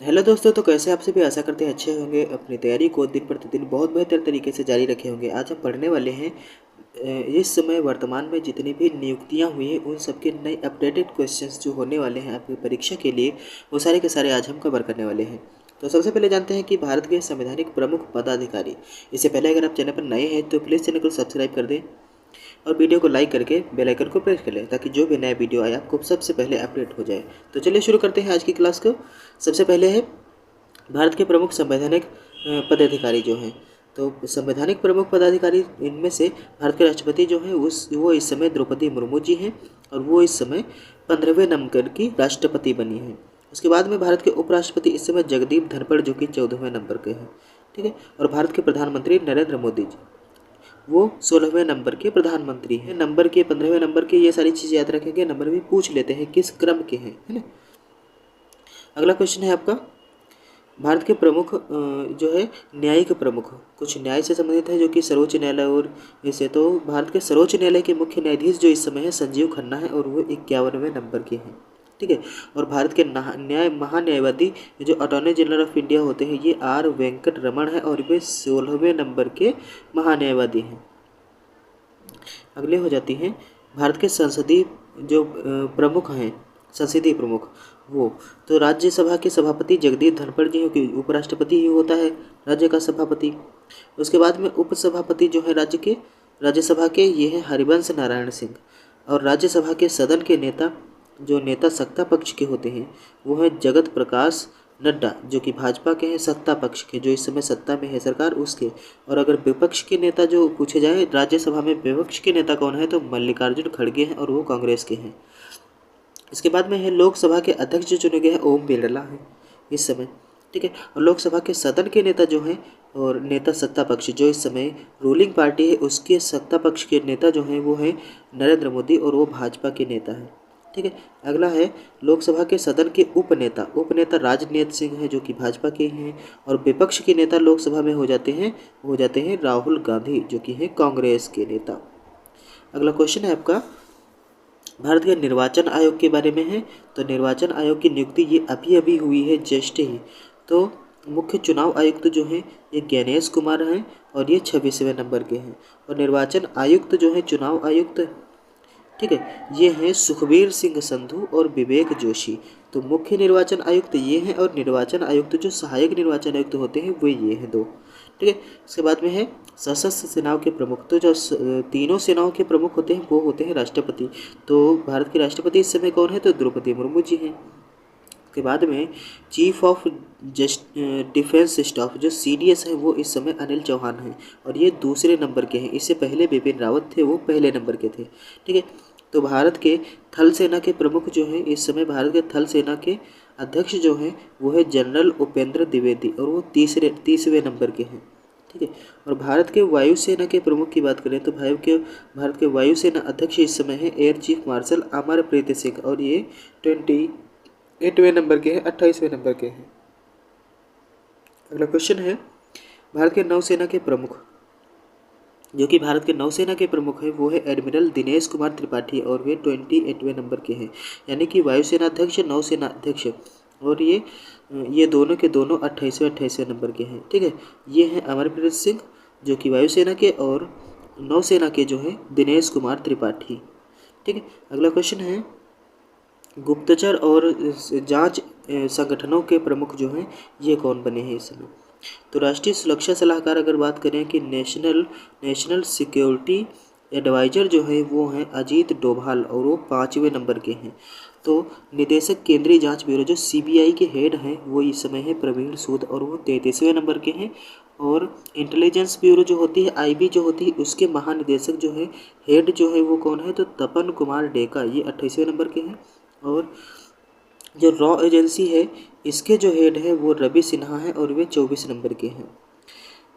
Hello दोस्तों, तो कैसे आप सभी आशा करते हैं अच्छे होंगे। अपनी तैयारी को दिन प्रतिदिन बहुत बेहतर तरीके से जारी रखे होंगे। आज हम पढ़ने वाले हैं इस समय वर्तमान में जितनी भी नियुक्तियां हुई हैं उन सबके नए अपडेटेड क्वेश्चंस जो होने वाले हैं आपकी परीक्षा के लिए, वो सारे के सारे आज हम कवर करने वाले हैं। तो सबसे पहले जानते हैं कि भारत के संवैधानिक प्रमुख पदाधिकारी। इससे पहले अगर आप चैनल पर नए हैं तो प्लीज़ चैनल को सब्सक्राइब कर दें और वीडियो को लाइक करके बेल आइकन को प्रेस कर लें ताकि जो भी नया वीडियो आए आपको सबसे पहले अपडेट हो जाए। तो चलिए शुरू करते हैं आज की क्लास को। सबसे पहले है भारत के प्रमुख संवैधानिक पदाधिकारी जो हैं। तो संवैधानिक प्रमुख पदाधिकारी इनमें से भारत के राष्ट्रपति जो हैं वो इस समय द्रौपदी मुर्मू जी हैं और वो इस समय 15वें नंबर की राष्ट्रपति बनी हैं। उसके बाद में भारत के उपराष्ट्रपति इस समय जगदीप धनखड़ जो कि 14वें नंबर के हैं। ठीक है। और भारत के प्रधानमंत्री नरेंद्र मोदी जी वो 16वें नंबर के प्रधानमंत्री हैं। नंबर के 15वें नंबर के ये सारी चीज़ याद रखेंगे। नंबर भी पूछ लेते हैं किस क्रम के हैं, है ना। अगला क्वेश्चन है आपका, भारत के प्रमुख जो है न्यायिक प्रमुख, कुछ न्याय से संबंधित है जो कि सर्वोच्च न्यायालय और इसे। तो भारत के सर्वोच्च न्यायालय के मुख्य न्यायाधीश जो इस समय है संजीव खन्ना है और वो 51वें नंबर के हैं। ठीक है। और भारत के न्याय महान्यायवादी जो अटॉर्नी जनरल ऑफ इंडिया होते हैं ये आर वेंकट रमन है और वे 16वें नंबर के महान्यायवादी हैं। अगले हो जाती हैं भारत के संसदीय जो प्रमुख हैं, संसदीय प्रमुख वो। तो राज्यसभा के सभापति जगदीप धनखड़ जी हैं कि उपराष्ट्रपति ही होता है राज्य का सभापति। उसके बाद में उपसभापति जो है राज्यसभा के ये हैं हरिवंश नारायण सिंह। और राज्यसभा के सदन के नेता जो नेता सत्ता पक्ष के होते हैं वो हैं जगत प्रकाश नड्डा जो कि भाजपा के हैं, सत्ता पक्ष के जो इस समय सत्ता में है सरकार उसके। और अगर विपक्ष के नेता जो पूछे जाए राज्यसभा में विपक्ष के नेता कौन है तो मल्लिकार्जुन खड़गे हैं और वो कांग्रेस के हैं। इसके बाद में है लोकसभा के अध्यक्ष जो चुने गए हैं ओम बिरला हैं इस समय। ठीक है। और लोकसभा के सदन के नेता जो हैं और नेता सत्ता पक्ष जो इस समय रूलिंग पार्टी है उसके सत्ता पक्ष के नेता जो हैं वो हैं नरेंद्र मोदी और वो भाजपा के नेता हैं। ठीक है। अगला है लोकसभा के सदन के उपनेता राजनीत सिंह हैं जो कि भाजपा के हैं। और विपक्ष के नेता लोकसभा में हो जाते हैं राहुल गांधी जो कि हैं कांग्रेस के नेता। अगला क्वेश्चन है आपका भारत के निर्वाचन आयोग के बारे में है। तो निर्वाचन आयोग की नियुक्ति ये अभी अभी हुई है जस्ट ही। तो मुख्य चुनाव आयुक्त जो हैं ये ज्ञानेश कुमार हैं और ये 26वें नंबर के हैं। और निर्वाचन आयुक्त जो है चुनाव आयुक्त, ठीक है, ये हैं सुखबीर सिंह संधू और विवेक जोशी। तो मुख्य निर्वाचन आयुक्त ये हैं और निर्वाचन आयुक्त जो सहायक निर्वाचन आयुक्त होते हैं वो ये हैं दो। ठीक है। इसके बाद में है सशस्त्र सेनाओं के प्रमुख। तो जो तीनों सेनाओं के प्रमुख होते हैं वो होते हैं राष्ट्रपति। तो भारत के राष्ट्रपति इस समय कौन है तो द्रौपदी मुर्मू जी हैं। उसके बाद में चीफ ऑफ डिफेंस स्टाफ जो CDS है वो इस समय अनिल चौहान हैं और ये दूसरे नंबर के हैं। इससे पहले बिपिन रावत थे वो पहले नंबर के थे। ठीक है। तो भारत के थल सेना के प्रमुख जो हैं इस समय भारत के थल सेना के अध्यक्ष जो हैं वो है जनरल उपेंद्र द्विवेदी और वो 30वें नंबर के हैं। ठीक है। और भारत के वायुसेना के प्रमुख की बात करें तो भारत के वायुसेना अध्यक्ष इस समय है air chief marshal Amarpreet Singh और ये 28वें नंबर के हैं, 28वें नंबर के हैं। अगला क्वेश्चन है भारत के नौसेना के प्रमुख, जो कि भारत के नौसेना के प्रमुख हैं वो है एडमिरल दिनेश कुमार त्रिपाठी और वे 28वें नंबर के हैं। यानी कि वायुसेना अध्यक्ष नौसेना अध्यक्ष और ये दोनों के दोनों 28वें नंबर के हैं। ठीक है। ये हैं अमरप्रीत सिंह जो कि वायुसेना के और नौसेना के जो हैं दिनेश कुमार त्रिपाठी। ठीक है। अगला क्वेश्चन है गुप्तचर और जांच संगठनों के प्रमुख जो हैं ये कौन बने हैं इस समय। तो राष्ट्रीय सुरक्षा सलाहकार अगर बात करें कि नेशनल सिक्योरिटी एडवाइजर जो है वो हैं अजीत डोभाल और वो 5वें नंबर के हैं। तो निदेशक केंद्रीय जांच ब्यूरो जो CBI के हेड हैं वो इस समय है प्रवीण सूद और वो 33वें नंबर के हैं। और इंटेलिजेंस ब्यूरो जो होती है IB जो होती है उसके महानिदेशक जो है हेड जो है वो कौन है तो तपन कुमार डेका, ये 28वें नंबर के हैं। और जो रॉ एजेंसी है इसके जो हेड है वो रवि सिन्हा है और वे 24 नंबर के हैं।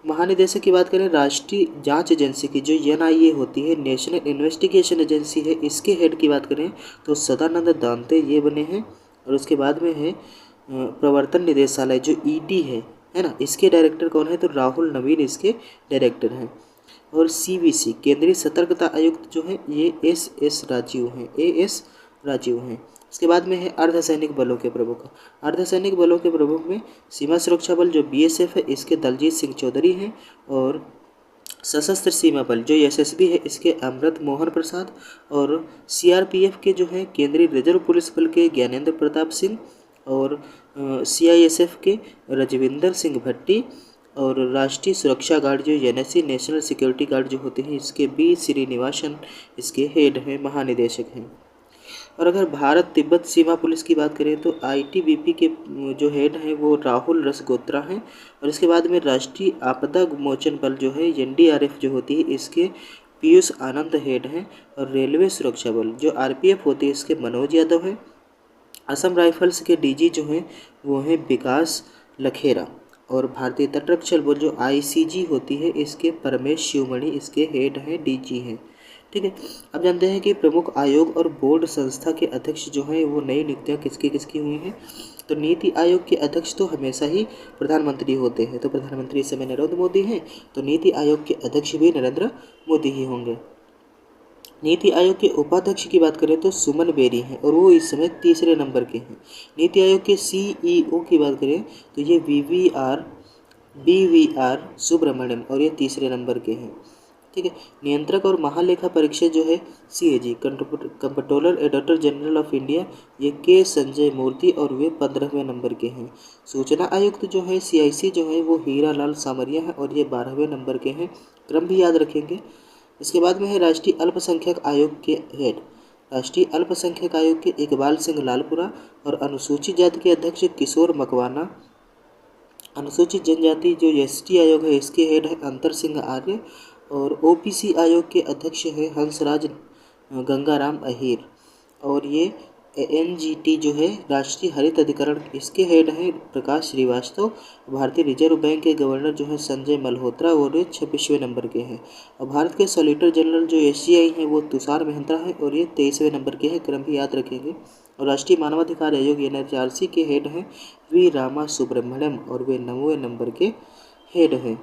महानिदेशक की बात करें राष्ट्रीय जांच एजेंसी की जो NIA होती है नेशनल इन्वेस्टिगेशन एजेंसी है, इसके हेड की बात करें तो सदानंद दांते ये बने हैं। और उसके बाद में है प्रवर्तन निदेशालय जो ED है ना, इसके डायरेक्टर कौन है तो राहुल नवीन इसके डायरेक्टर हैं। और CBC केंद्रीय सतर्कता आयुक्त जो है ये AS राजीव हैं। इसके बाद में है अर्धसैनिक बलों के प्रमुख। अर्धसैनिक बलों के प्रमुख में सीमा सुरक्षा बल जो BSF है, इसके दलजीत सिंह चौधरी हैं। और सशस्त्र सीमा बल जो SSB है, इसके अमृत मोहन प्रसाद। और CRPF के जो है केंद्रीय रिजर्व पुलिस बल के ज्ञानेंद्र प्रताप सिंह। और CISF के रजविंदर सिंह भट्टी। और राष्ट्रीय सुरक्षा गार्ड जो NSC नेशनल सिक्योरिटी गार्ड जो होते हैं, इसके B श्रीनिवासन इसके हेड हैं, महानिदेशक हैं। और अगर भारत तिब्बत सीमा पुलिस की बात करें तो ITBP के जो हेड हैं वो राहुल रसगोत्रा हैं। और इसके बाद में राष्ट्रीय आपदा मोचन बल जो है NDRF जो होती है, इसके पीयूष आनंद हेड हैं। और रेलवे सुरक्षा बल जो RPF होती है, इसके मनोज यादव हैं। असम राइफल्स के DG जो हैं वो हैं विकास लखेरा। और भारतीय तटरक्षक बल जो ICG होती है, इसके परमेश शिवमणि इसके हेड हैं, DG हैं। ठीक है, अब जानते हैं कि प्रमुख आयोग और बोर्ड संस्था के अध्यक्ष जो हैं वो नई नियुक्तियाँ किसकी किसकी हुई हैं। तो नीति आयोग के अध्यक्ष तो हमेशा ही प्रधानमंत्री होते हैं, तो प्रधानमंत्री इस समय नरेंद्र मोदी हैं। तो नीति आयोग के अध्यक्ष भी नरेंद्र मोदी ही होंगे। नीति आयोग के उपाध्यक्ष की बात करें तो सुमन बेरी हैं, और वो इस समय तीसरे नंबर के हैं। नीति आयोग के CEO की बात करें तो ये BVR सुब्रमण्यम, और ये तीसरे नंबर के हैं। ठीक है, नियंत्रक और महालेखा परीक्षक जो है CAG comptroller editor general of India, ये के संजय मूर्ति, और वे 15वें नंबर के हैं। सूचना आयुक्त जो है CIC जो है वो हीरा लाल सामरिया है, और ये 12वें नंबर के हैं। क्रम भी याद रखेंगे। इसके बाद में है राष्ट्रीय अल्पसंख्यक आयोग के हेड। राष्ट्रीय अल्पसंख्यक आयोग के इकबाल सिंह लालपुरा। और अनुसूचित जाति के अध्यक्ष किशोर मकवाना। अनुसूचित जनजाति जो ST आयोग है, इसके हेड है अंतर सिंह आर्य। और OBC आयोग के अध्यक्ष है हंसराज गंगाराम अहीर। और ये NGT जो है राष्ट्रीय हरित अधिकरण, इसके हेड हैं प्रकाश श्रीवास्तव। भारतीय रिजर्व बैंक के गवर्नर जो है संजय मल्होत्रा, और ये 26वें नंबर के हैं। और भारत के सॉलिसिटर जनरल जो SCI हैं वो तुषार मेहता हैं, और ये 23वें नंबर के हैं। क्रम भी याद रखेंगे। और राष्ट्रीय मानवाधिकार आयोग NHRC के हेड हैं V रामा सुब्रमण्यम, और वे 9वें नंबर के हेड हैं।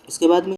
इसके बाद में